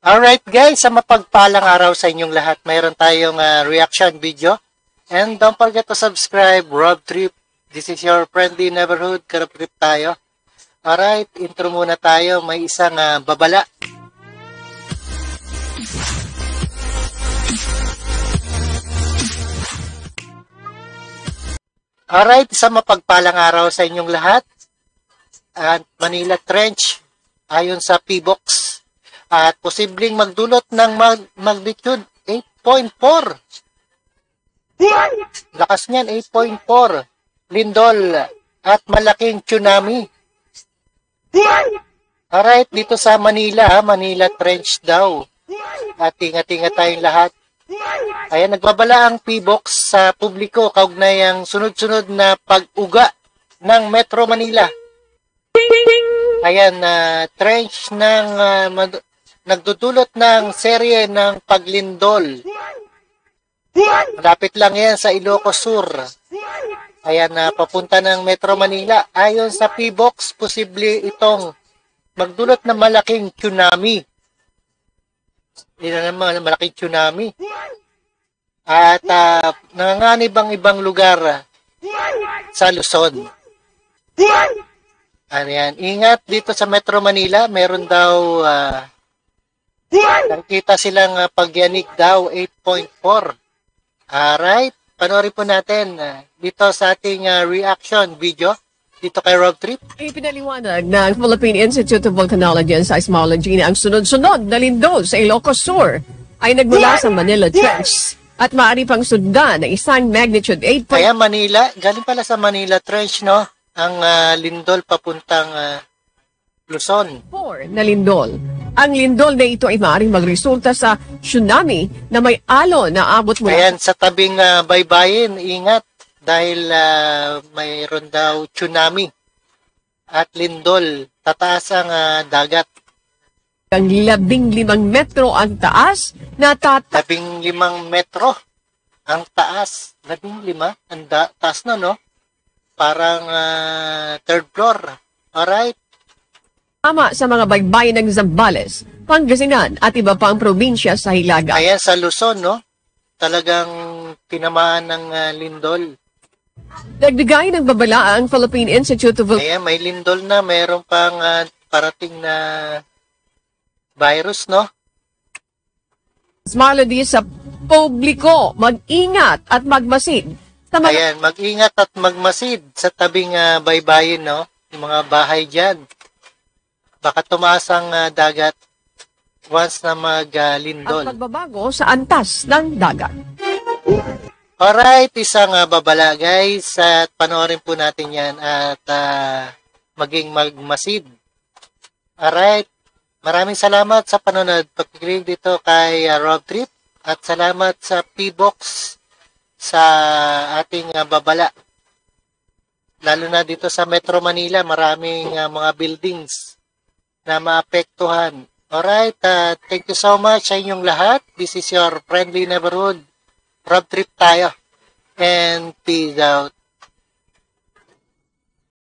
Alright guys, sa mapagpalang araw sa inyong lahat, mayroon tayong reaction video. And don't forget to subscribe, Rob Trip. This is your friendly neighborhood, Rob Trip tayo. Alright, intro muna tayo, may isang babala. Alright, sa mapagpalang araw sa inyong lahat. At Manila Trench, ayon sa PBox. At posibleng magdulot ng magnitude 8.4. Lakas niyan, 8.4. Lindol at malaking tsunami. Alright, dito sa Manila, Manila Trench daw. At ingat-ingat tayong lahat. Ayan, nagbabala ang PBox sa publiko kaugnay ang sunod-sunod na pag-uga ng Metro Manila. Ayan, trench ng nagdudulot ng serye ng paglindol. Malapit lang yan sa Ilocos Sur. Ayan, papunta ng Metro Manila. Ayon sa PBox, posible itong magdulot ng malaking tsunami. Hindi na naman malaking tsunami. At nanganganib ang ibang lugar sa Luzon. Ayan, ingat dito sa Metro Manila. Meron daw nakita silang pagyanig daw 8.4. Alright, panoorin po natin dito sa ating reaction video dito kay Rob Trip. Ipinaliwanag ng Philippine Institute of Volcanology and Seismology na ang sunod-sunod na lindol sa Ilocos Sur ay nagmula sa Manila Trench at maaari pang sundan ng isang magnitude 8. Kaya Manila, galing pala sa Manila Trench, no? Ang lindol papuntang Luzon. 4 na lindol. Ang lindol na ito ay maaaring magresulta sa tsunami na may alon na abot mula. Ayan, sa tabing baybayin, ingat dahil mayroon daw tsunami at lindol. Tataas ang dagat. Ang 15 metro ang taas na 15 metro ang taas. 15? Ang taas na, no? Parang third floor. Alright. Tama sa mga baybayin ng Zambales, Pangasinan at iba pang probinsya sa Hilaga. Ayan sa Luzon, no? Talagang tinamaan ng lindol. Nagbigay ng babala ang Philippine Institute of Ayan, may lindol na. Mayroon pang parating na virus, no? Seismology sa publiko, mag-ingat at magmasid. Ayan, mag-ingat at magmasid sa tabing baybayin, no? Yung mga bahay dyan. Baka tumaas ang dagat once na maglindol. At pagbabago sa antas ng dagat. Alright, isang babala guys. At panoorin po natin yan at maging magmasid. Alright, maraming salamat sa panonood. Pag-click dito kay Rob Trip. At salamat sa PBox sa ating babala. Lalo na dito sa Metro Manila, maraming mga buildings na maapektuhan. Alright, thank you so much sa inyong lahat. This is your friendly neighborhood. Rob Trip tayo. And peace out.